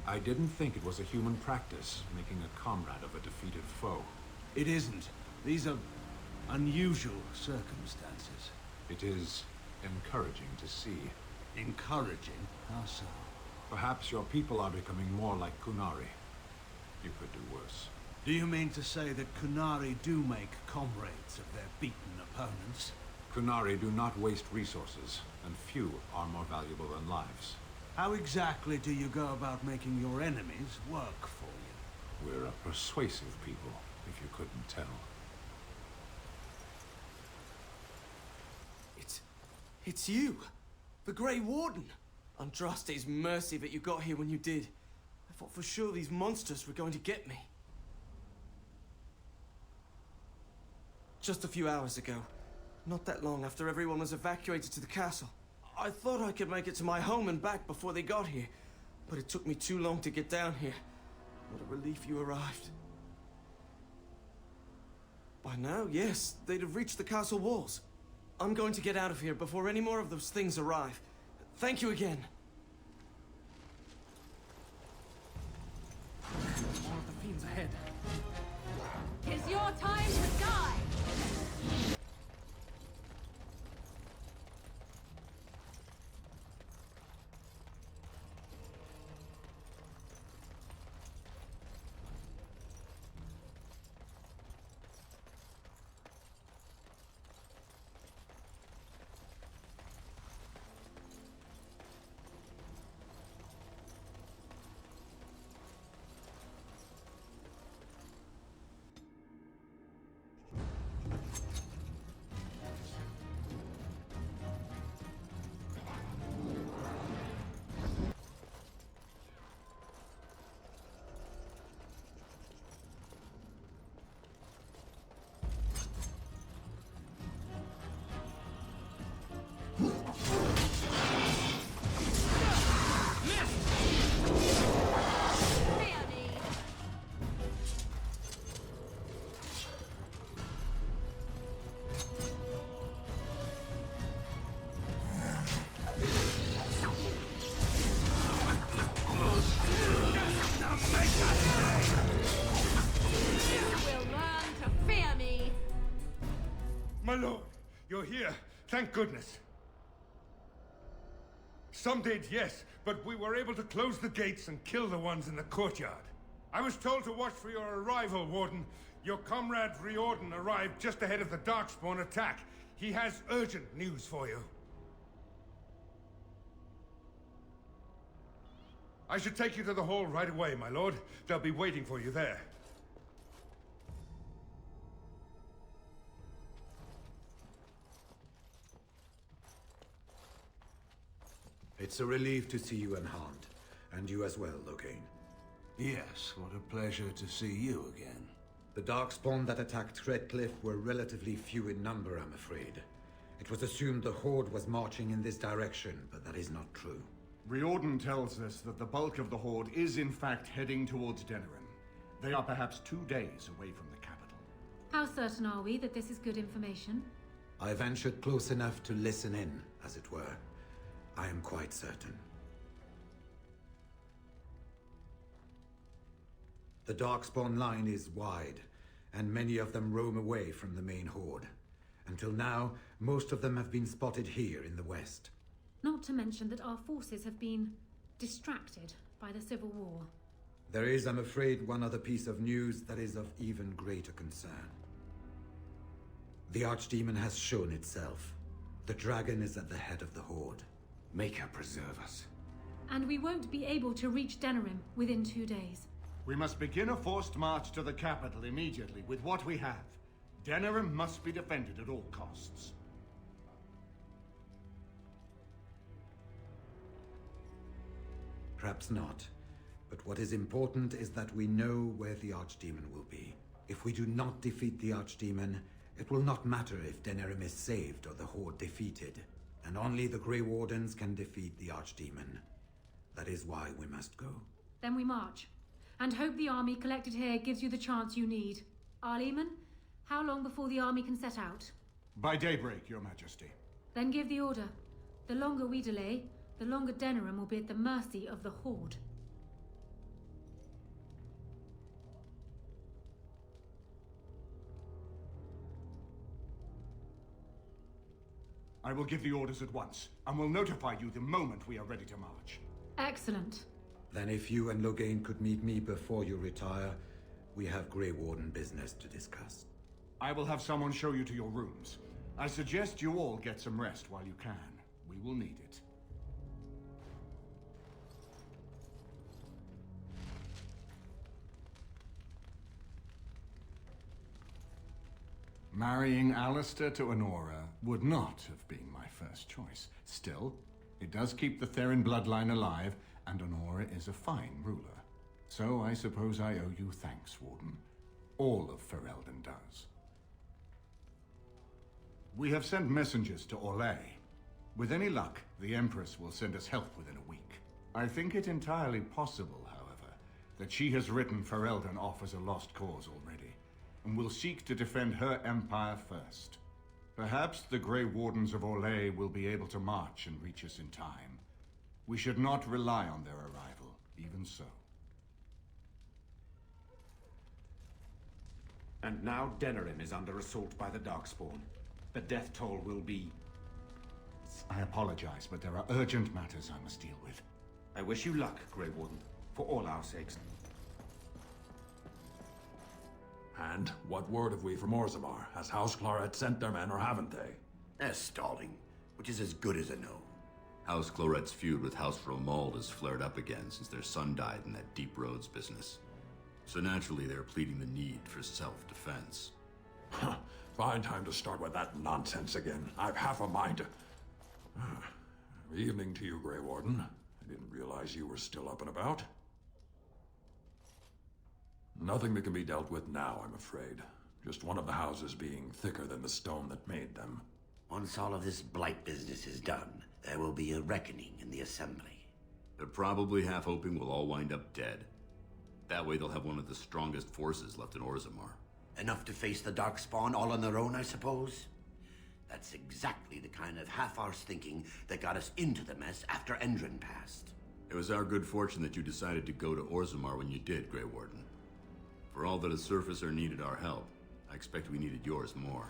I didn't think it was a human practice, making a comrade of a defeated foe. It isn't. These are unusual circumstances. It is encouraging to see. Encouraging? How so? Perhaps your people are becoming more like Qunari. You could do worse. Do you mean to say that Qunari do make comrades of their beaten opponents? Qunari do not waste resources, and few are more valuable than lives. How exactly do you go about making your enemies work for you? We're a persuasive people, if you couldn't tell. It's you! The Grey Warden! Andraste's mercy that you got here when you did. I thought for sure these monsters were going to get me. Just a few hours ago, not that long after everyone was evacuated to the castle, I thought I could make it to my home and back before they got here. But it took me too long to get down here. What a relief you arrived. By now, yes, they'd have reached the castle walls. I'm going to get out of here before any more of those things arrive. Thank you again. More of the fiends ahead. It's your time to die! My lord, you're here. Thank goodness. Some did, yes, but we were able to close the gates and kill the ones in the courtyard. I was told to watch for your arrival, Warden. Your comrade Riordan arrived just ahead of the Darkspawn attack. He has urgent news for you. I should take you to the hall right away, my lord. They'll be waiting for you there. It's a relief to see you unharmed. And you as well, Loghain. Yes, what a pleasure to see you again. The Darkspawn that attacked Redcliffe were relatively few in number, I'm afraid. It was assumed the Horde was marching in this direction, but that is not true. Riordan tells us that the bulk of the Horde is in fact heading towards Denerim. They are perhaps 2 days away from the capital. How certain are we that this is good information? I ventured close enough to listen in, as it were. I am quite certain. The Darkspawn line is wide, and many of them roam away from the main Horde. Until now, most of them have been spotted here in the west. Not to mention that our forces have been distracted by the Civil War. There is, I'm afraid, one other piece of news that is of even greater concern. The Archdemon has shown itself. The dragon is at the head of the Horde. Make her preserve us. And we won't be able to reach Denerim within 2 days. We must begin a forced march to the capital immediately with what we have. Denerim must be defended at all costs. Perhaps not. But what is important is that we know where the Archdemon will be. If we do not defeat the Archdemon, it will not matter if Denerim is saved or the Horde defeated. And only the Grey Wardens can defeat the Archdemon. That is why we must go. Then we march. And hope the army collected here gives you the chance you need. Arleman, how long before the army can set out? By daybreak, Your Majesty. Then give the order. The longer we delay, the longer Denerim will be at the mercy of the Horde. I will give the orders at once, and will notify you the moment we are ready to march. Excellent. Then if you and Loghain could meet me before you retire, we have Grey Warden business to discuss. I will have someone show you to your rooms. I suggest you all get some rest while you can. We will need it. Marrying Alistair to Honora would not have been my first choice. Still, it does keep the Theron bloodline alive, and Honora is a fine ruler. So I suppose I owe you thanks, Warden. All of Ferelden does. We have sent messengers to Orlais. With any luck, the Empress will send us help within a week. I think it entirely possible, however, that she has written Ferelden off as a lost cause already, and will seek to defend her empire first. Perhaps the Grey Wardens of Orlais will be able to march and reach us in time. We should not rely on their arrival, even so. And now Denerim is under assault by the Darkspawn. The death toll will be... I apologize, but there are urgent matters I must deal with. I wish you luck, Grey Warden, for all our sakes. And what word have we from Orzammar? Has House Clorette sent their men, or haven't they? They're stalling, which is as good as a no. House Clorette's feud with House Romuald has flared up again since their son died in that Deep Roads business. So naturally, they're pleading the need for self-defense. Fine time to start with that nonsense again. I've half a mind to... Evening to you, Grey Warden. I didn't realize you were still up and about. Nothing that can be dealt with now, I'm afraid. Just one of the houses being thicker than the stone that made them. Once all of this blight business is done, there will be a reckoning in the Assembly. They're probably half hoping we'll all wind up dead. That way they'll have one of the strongest forces left in Orzammar. Enough to face the Darkspawn all on their own, I suppose? That's exactly the kind of half-arse thinking that got us into the mess after Endron passed. It was our good fortune that you decided to go to Orzammar when you did, Grey Warden. For all that a surfacer needed our help, I expect we needed yours more.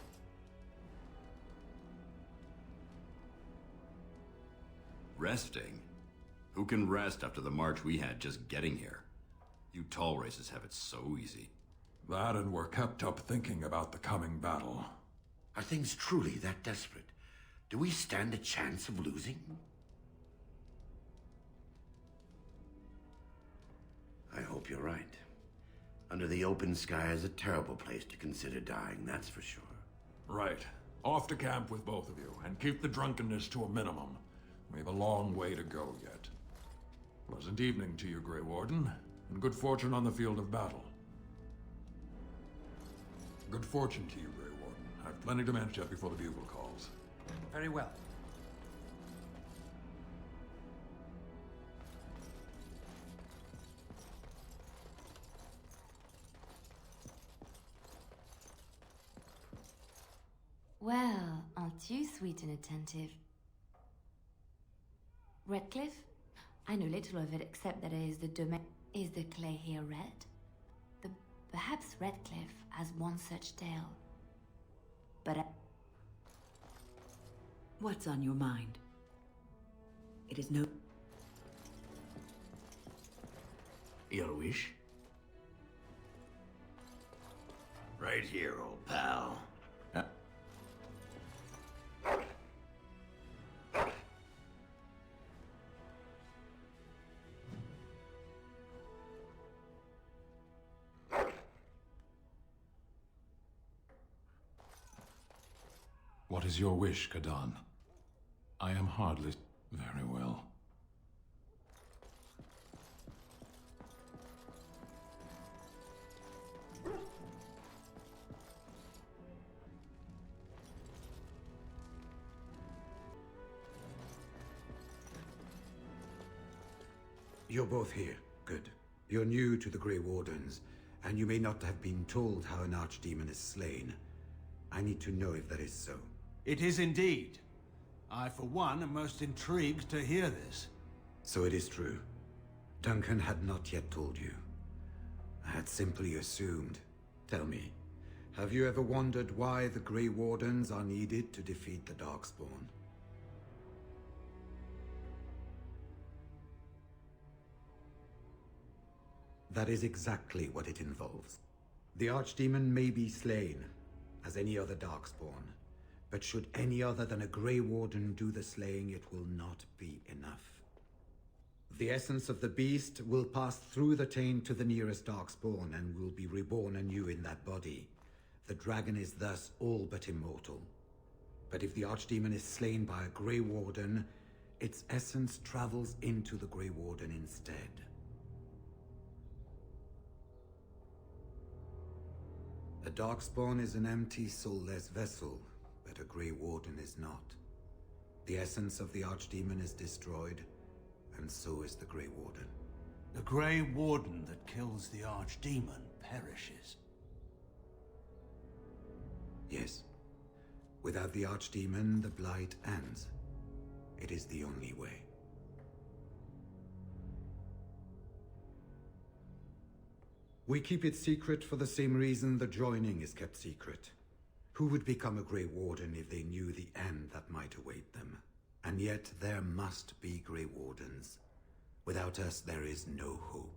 Resting? Who can rest after the march we had just getting here? You tall races have it so easy. That, and we're kept up thinking about the coming battle. Are things truly that desperate? Do we stand a chance of losing? I hope you're right. Under the open sky is a terrible place to consider dying, that's for sure. Right. Off to camp with both of you, and keep the drunkenness to a minimum. We have a long way to go yet. Pleasant evening to you, Grey Warden, and good fortune on the field of battle. Good fortune to you, Grey Warden. I've plenty to manage yet before the bugle calls. Very well. Well, aren't you sweet and attentive? Redcliffe? I know little of it except that it is the domain. Is the clay here red? Perhaps Redcliffe has one such tale. But What's on your mind? It is no... Your wish? Right here, old pal. What is your wish, Kadan? I am hardly very well. You're both here. Good. You're new to the Grey Wardens, and you may not have been told how an archdemon is slain. I need to know if that is so. It is indeed. I, for one, am most intrigued to hear this. So it is true. Duncan had not yet told you. I had simply assumed. Tell me, have you ever wondered why the Grey Wardens are needed to defeat the Darkspawn? That is exactly what it involves. The Archdemon may be slain, as any other Darkspawn, but should any other than a Grey Warden do the slaying, it will not be enough. The essence of the beast will pass through the taint to the nearest Darkspawn and will be reborn anew in that body. The dragon is thus all but immortal. But if the Archdemon is slain by a Grey Warden, its essence travels into the Grey Warden instead. A Darkspawn is an empty, soulless vessel, but a Grey Warden is not. The essence of the Archdemon is destroyed, and so is the Grey Warden. The Grey Warden that kills the Archdemon perishes. Yes. Without the Archdemon, the Blight ends. It is the only way. We keep it secret for the same reason the joining is kept secret. Who would become a Grey Warden if they knew the end that might await them? And yet there must be Grey Wardens. Without us, there is no hope.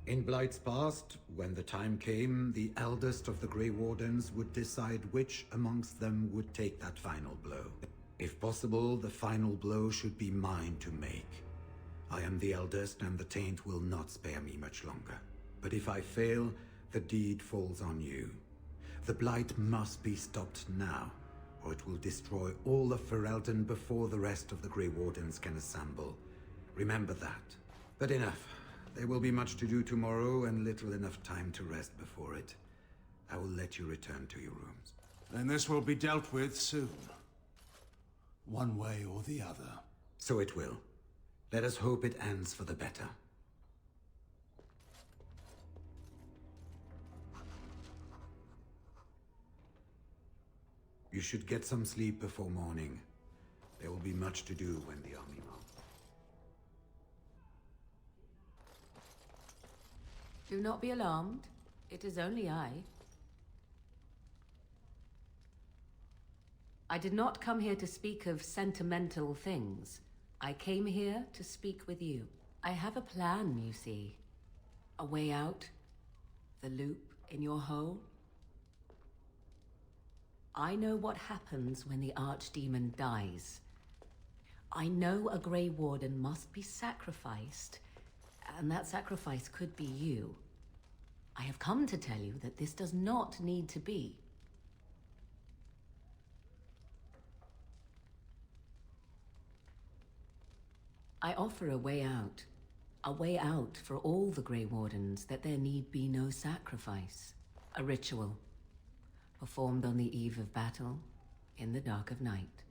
In Blight's past, when the time came, the eldest of the Grey Wardens would decide which amongst them would take that final blow. If possible, the final blow should be mine to make. I am the eldest, and the taint will not spare me much longer. But if I fail, the deed falls on you. The Blight must be stopped now, or it will destroy all of Ferelden before the rest of the Grey Wardens can assemble. Remember that. But enough. There will be much to do tomorrow, and little enough time to rest before it. I will let you return to your rooms. Then this will be dealt with soon. One way or the other. So it will. Let us hope it ends for the better. You should get some sleep before morning. There will be much to do when the army mounts. Do not be alarmed. It is only I. I did not come here to speak of sentimental things. I came here to speak with you. I have a plan, you see. A way out. The loop in your hole. I know what happens when the Archdemon dies. I know a Grey Warden must be sacrificed, and that sacrifice could be you. I have come to tell you that this does not need to be. I offer a way out for all the Grey Wardens, that there need be no sacrifice. A ritual, performed on the eve of battle, in the dark of night.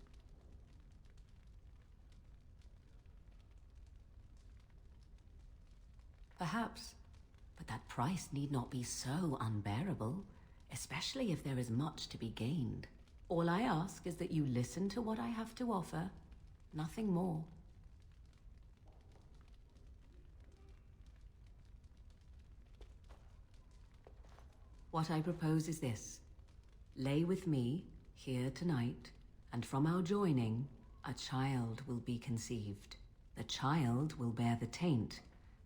Perhaps, but that price need not be so unbearable, especially if there is much to be gained. All I ask is that you listen to what I have to offer, nothing more. What I propose is this. Lay with me, here tonight, and from our joining, a child will be conceived. The child will bear the taint,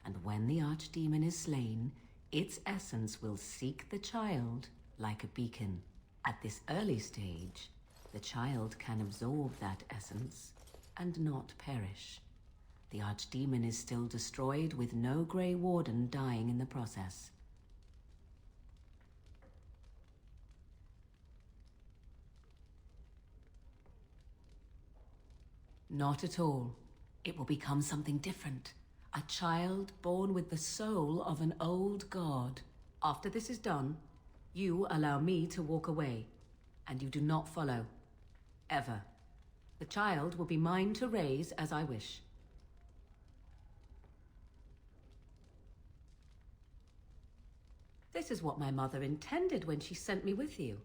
and when the Archdemon is slain, its essence will seek the child like a beacon. At this early stage, the child can absorb that essence and not perish. The Archdemon is still destroyed, with no Grey Warden dying in the process. Not at all. It will become something different. A child born with the soul of an old god. After this is done, you allow me to walk away, and you do not follow. Ever. The child will be mine to raise as I wish. This is what my mother intended when she sent me with you.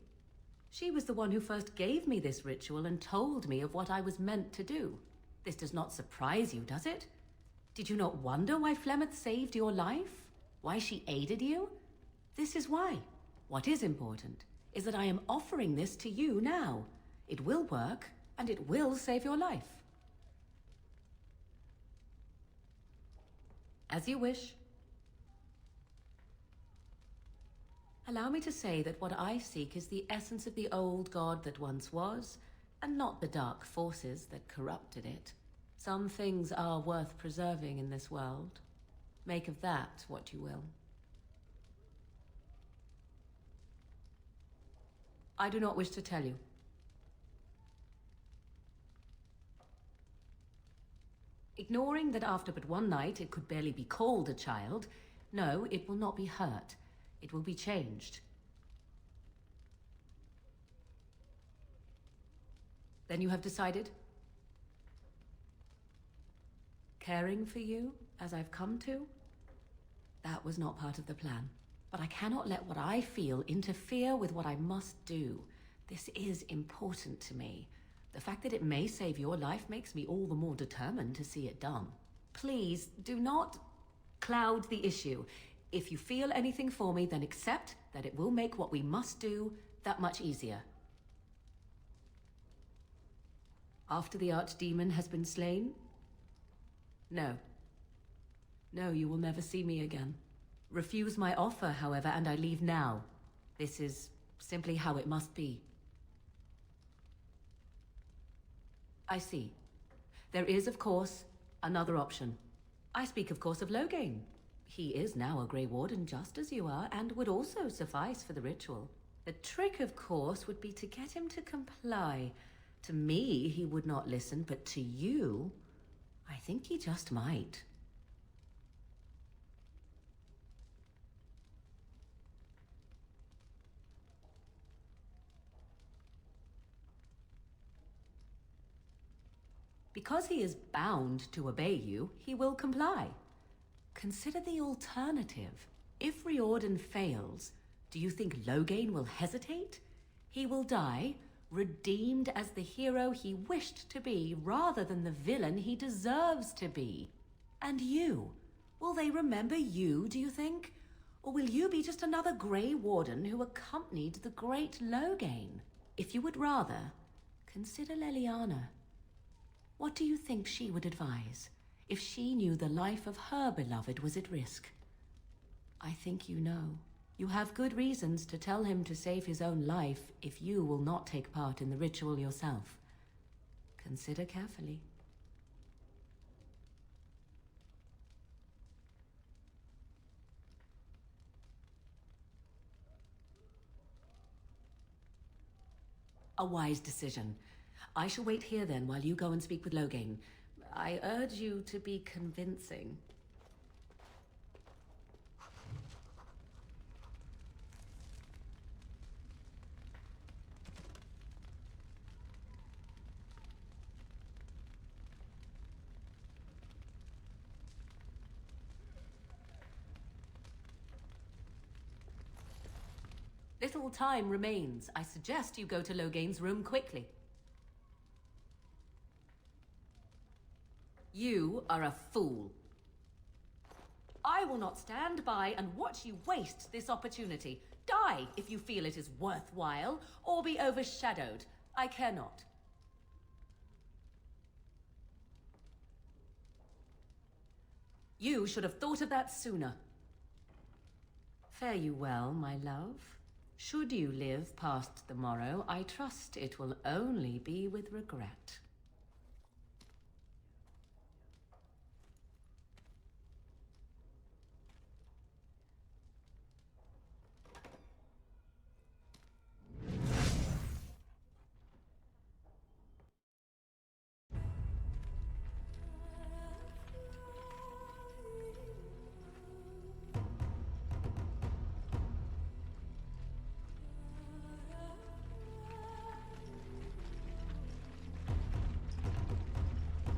She was the one who first gave me this ritual and told me of what I was meant to do. This does not surprise you, does it? Did you not wonder why Flemeth saved your life? Why she aided you? This is why. What is important is that I am offering this to you now. It will work, and it will save your life. As you wish. Allow me to say that what I seek is the essence of the old god that once was, and not the dark forces that corrupted it. Some things are worth preserving in this world. Make of that what you will. I do not wish to tell you. Ignoring that after but one night it could barely be called a child, no, it will not be hurt. It will be changed. Then you have decided? Caring for you, as I've come to? That was not part of the plan. But I cannot let what I feel interfere with what I must do. This is important to me. The fact that it may save your life makes me all the more determined to see it done. Please, do not cloud the issue. If you feel anything for me, then accept that it will make what we must do that much easier. After the Archdemon has been slain? No. No, you will never see me again. Refuse my offer, however, and I leave now. This is simply how it must be. I see. There is, of course, another option. I speak, of course, of Loghain. He is now a Grey Warden, just as you are, and would also suffice for the ritual. The trick, of course, would be to get him to comply. To me, he would not listen, but to you, I think he just might. Because he is bound to obey you, he will comply. Consider the alternative. If Riordan fails, do you think Loghain will hesitate? He will die, redeemed as the hero he wished to be, rather than the villain he deserves to be. And you? Will they remember you, do you think? Or will you be just another Grey Warden who accompanied the great Loghain? If you would rather, consider Leliana. What do you think she would advise if she knew the life of her beloved was at risk? I think you know. You have good reasons to tell him to save his own life if you will not take part in the ritual yourself. Consider carefully. A wise decision. I shall wait here then while you go and speak with Loghain. I urge you to be convincing. Little time remains. I suggest you go to Loghain's room quickly. You are a fool. I will not stand by and watch you waste this opportunity. Die if you feel it is worthwhile, or be overshadowed. I care not. You should have thought of that sooner. Fare you well, my love. Should you live past the morrow, I trust it will only be with regret.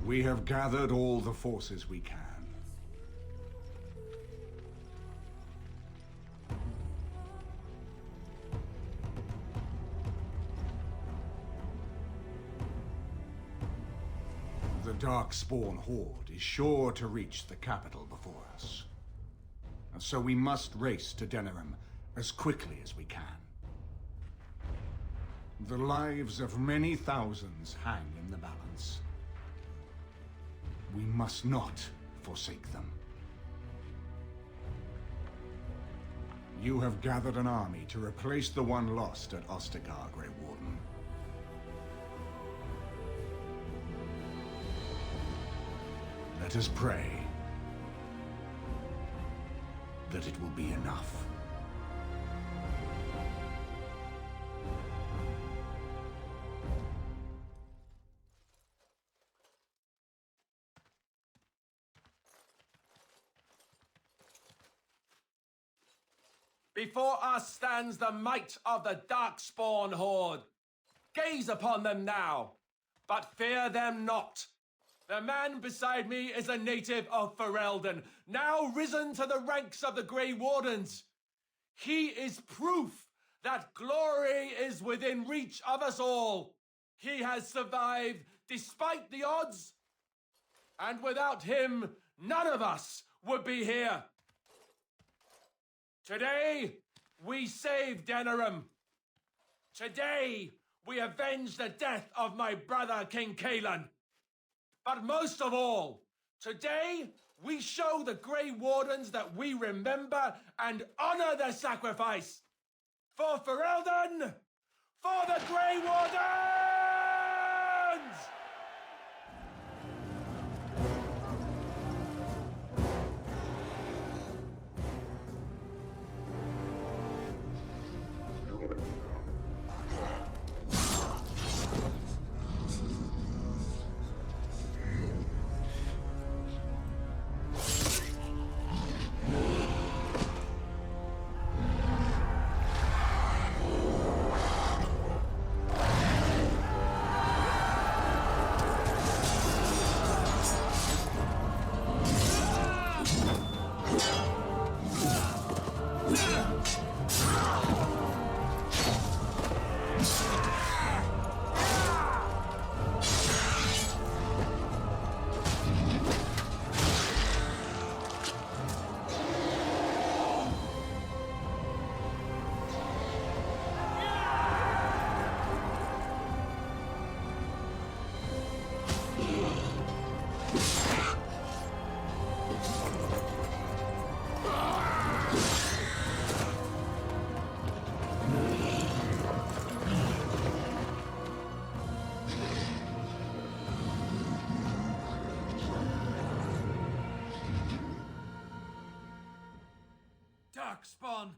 We have gathered all the forces we can. The Darkspawn Horde is sure to reach the capital before us. And so we must race to Denerim as quickly as we can. The lives of many thousands hang in the balance. We must not forsake them. You have gathered an army to replace the one lost at Ostagar, Grey Warden. Let us pray that it will be enough. Before us stands the might of the Darkspawn Horde. Gaze upon them now, but fear them not. The man beside me is a native of Ferelden, now risen to the ranks of the Grey Wardens. He is proof that glory is within reach of us all. He has survived despite the odds, and without him, none of us would be here. Today, we save Denerim. Today, we avenge the death of my brother, King Cailan. But most of all, today, we show the Grey Wardens that we remember and honor their sacrifice. For Ferelden! For the Grey Wardens! Darkspawn!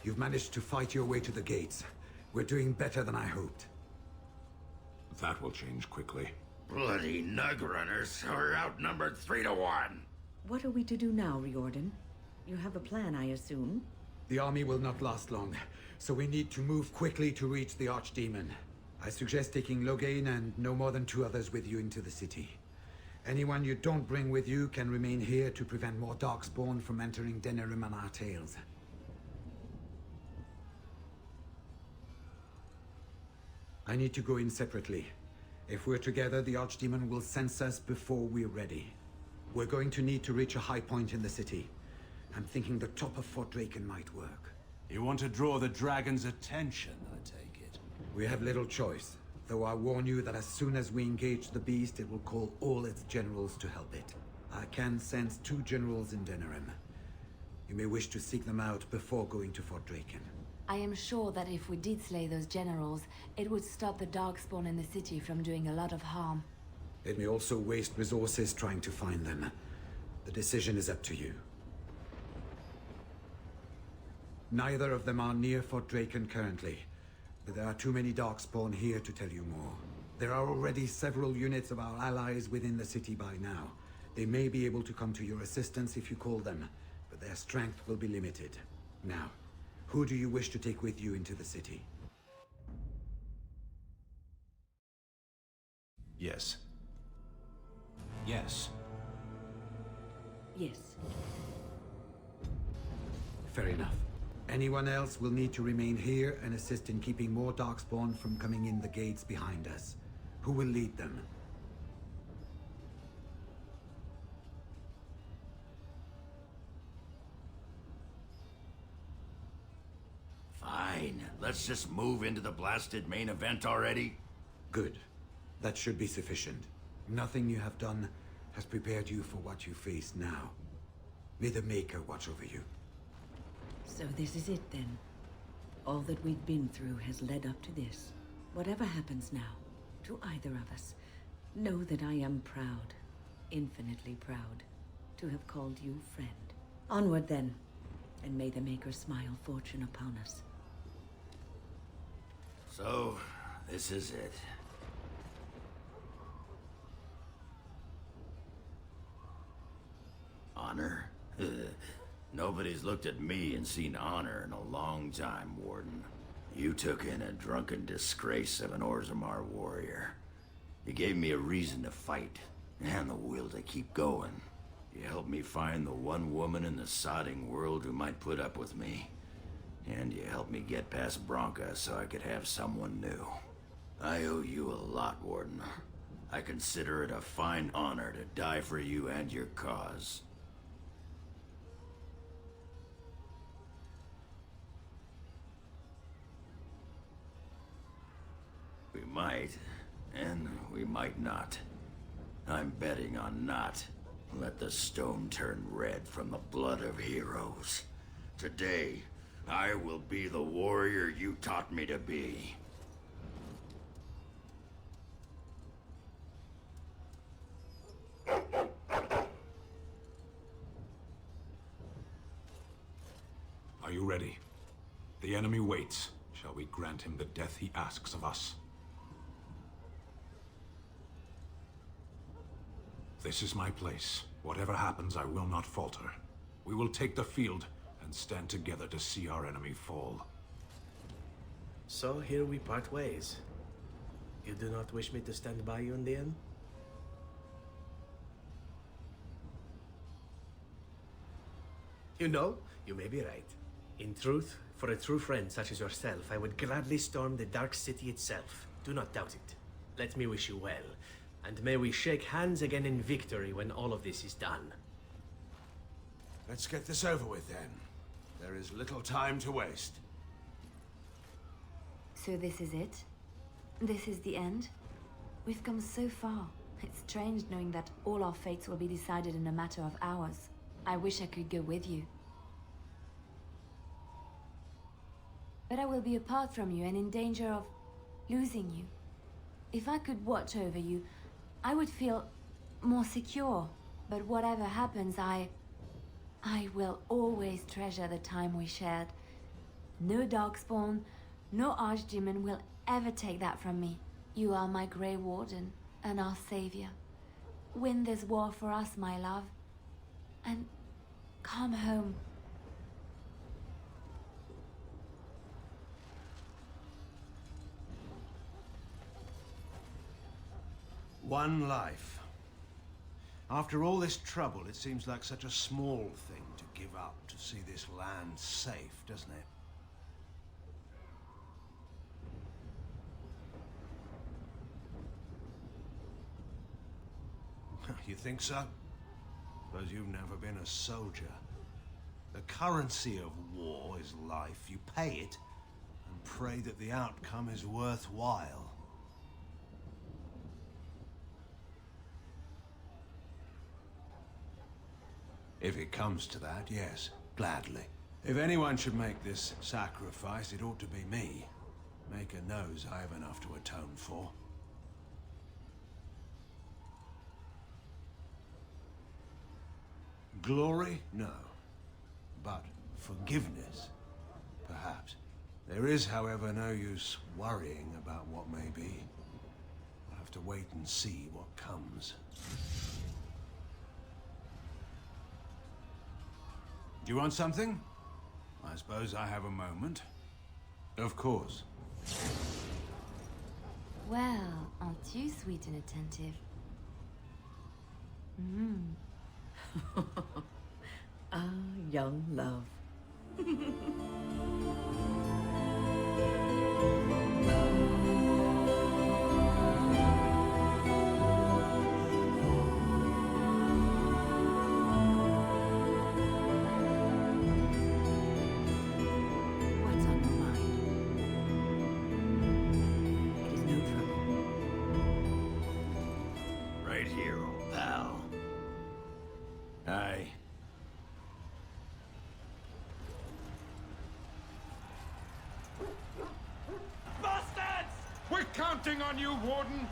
You've managed to fight your way to the gates. We're doing better than I hoped. That will change quickly. Bloody nug runners are outnumbered 3 to 1. What are we to do now, Riordan? You have a plan, I assume? The army will not last long, so we need to move quickly to reach the Archdemon. I suggest taking Loghain and no more than 2 others with you into the city. Anyone you don't bring with you can remain here to prevent more Darkspawn from entering Denerim and our tales. I need to go in separately. If we're together, the Archdemon will sense us before we're ready. We're going to need to reach a high point in the city. I'm thinking the top of Fort Draken might work. You want to draw the dragon's attention, I take it? We have little choice, though I warn you that as soon as we engage the beast, it will call all its generals to help it. I can sense 2 generals in Denerim. You may wish to seek them out before going to Fort Draken. I am sure that if we did slay those generals, it would stop the Darkspawn in the city from doing a lot of harm. It may also waste resources trying to find them. The decision is up to you. Neither of them are near Fort Draken currently, but there are too many Darkspawn here to tell you more. There are already several units of our allies within the city by now. They may be able to come to your assistance if you call them, but their strength will be limited. Now, who do you wish to take with you into the city? Yes. Yes. Yes. Fair enough. Anyone else will need to remain here and assist in keeping more Darkspawn from coming in the gates behind us. Who will lead them? Fine. Let's just move into the blasted main event already. Good. That should be sufficient. Nothing you have done has prepared you for what you face now. May the Maker watch over you. So this is it then. All that we've been through has led up to this. Whatever happens now, to either of us, know that I am proud, infinitely proud, to have called you friend. Onward then, and may the Maker smile fortune upon us. So, this is it. Honor? Nobody's looked at me and seen honor in a long time, Warden. You took in a drunken disgrace of an Orzammar warrior. You gave me a reason to fight, and the will to keep going. You helped me find the one woman in the sodding world who might put up with me. And you helped me get past Branka so I could have someone new. I owe you a lot, Warden. I consider it a fine honor to die for you and your cause. We might, and we might not. I'm betting on not. Let the stone turn red from the blood of heroes. Today, I will be the warrior you taught me to be. Are you ready? The enemy waits. Shall we grant him the death he asks of us? This is my place. Whatever happens, I will not falter. We will take the field and stand together to see our enemy fall. So here we part ways. You do not wish me to stand by you in the end? You know, you may be right. In truth, for a true friend such as yourself, I would gladly storm the Dark City itself. Do not doubt it. Let me wish you well, and may we shake hands again in victory when all of this is done. Let's get this over with then. There is little time to waste. So this is it? This is the end? We've come so far. It's strange knowing that all our fates will be decided in a matter of hours. I wish I could go with you. But I will be apart from you and in danger of losing you. If I could watch over you, I would feel more secure. But whatever happens, I will always treasure the time we shared. No Darkspawn, no Archdemon will ever take that from me. You are my Grey Warden and our savior. Win this war for us, my love. And come home. One life. After all this trouble, it seems like such a small thing to give up to see this land safe, doesn't it? You think so? Suppose you've never been a soldier. The currency of war is life. You pay it and pray that the outcome is worthwhile. If it comes to that, yes, gladly. If anyone should make this sacrifice, it ought to be me. Maker knows I have enough to atone for. Glory? No. But forgiveness? Perhaps. There is, however, no use worrying about what may be. We'll have to wait and see what comes. Do you want something? I suppose I have a moment. Of course. Well, aren't you sweet and attentive? Ah, young love. What's on your mind? It is no trouble. Right here, old pal. Aye. Bastards! We're counting on you, Warden!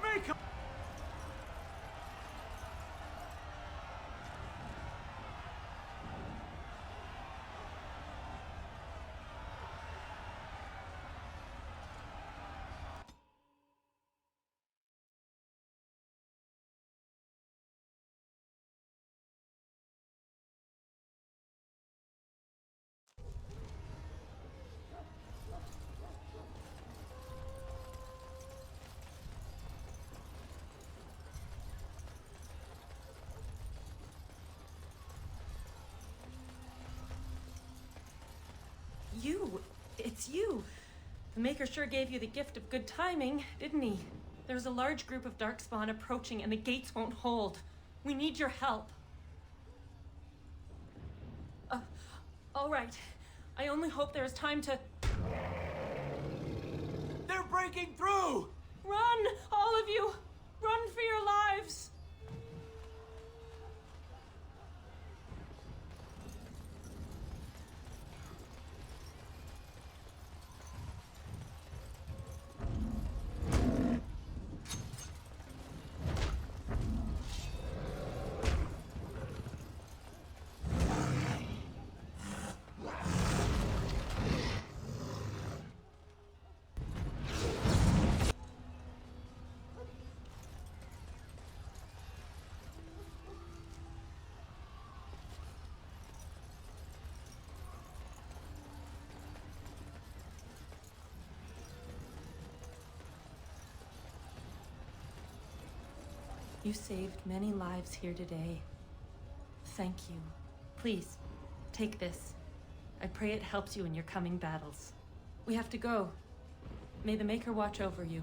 Make a... It's you! The Maker sure gave you the gift of good timing, didn't he? There's a large group of Darkspawn approaching and the gates won't hold. We need your help. All right. I only hope there's time to... They're breaking through! Run! All of you! Run for your lives! You saved many lives here today. Thank you. Please, take this. I pray it helps you in your coming battles. We have to go. May the Maker watch over you.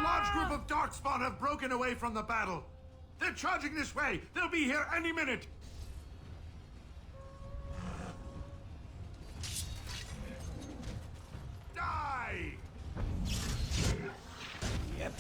large group of Darkspawn have broken away from the battle. They're charging this way. They'll be here any minute. Die! Yep.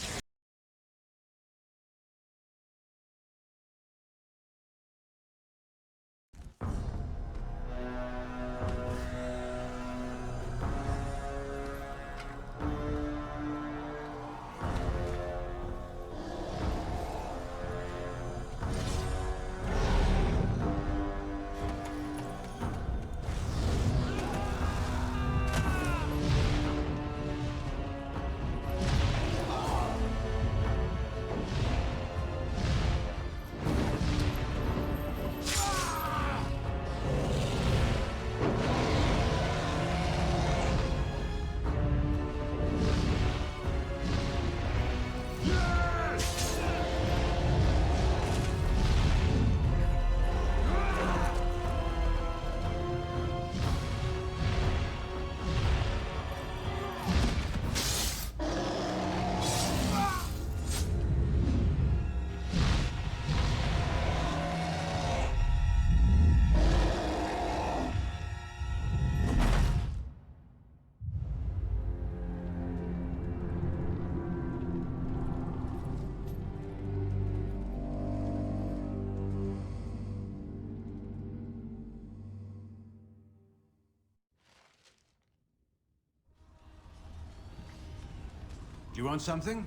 Do you want something?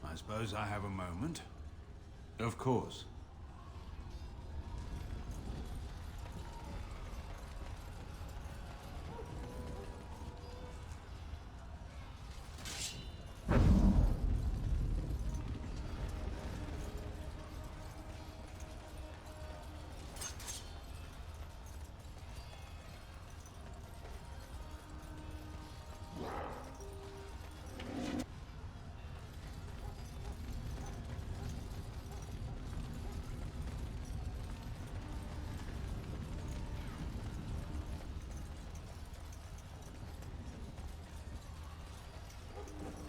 I suppose I have a moment. Of course.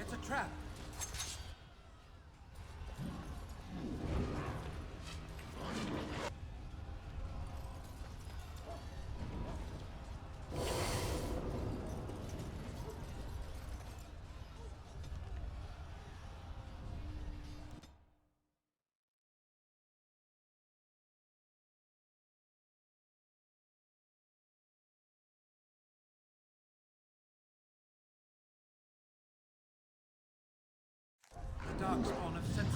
It's a trap. The Darkspawn have sent us.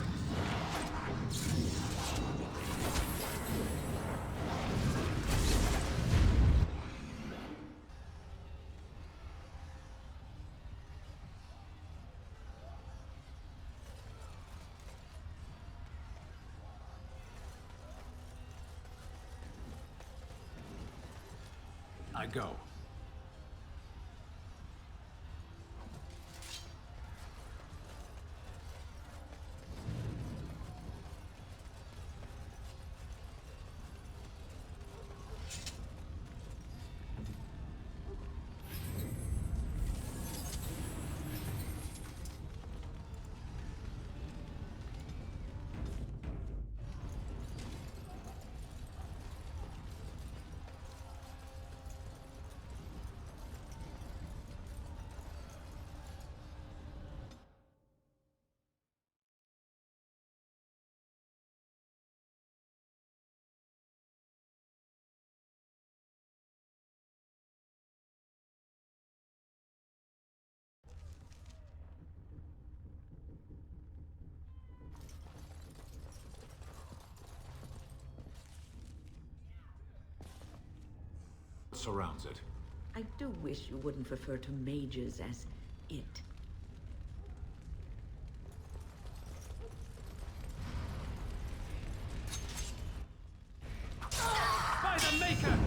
I go. Surrounds it. I do wish you wouldn't refer to mages as it. By the Maker!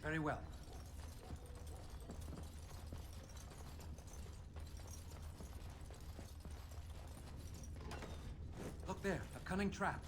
Very well. Look there, a cunning trap.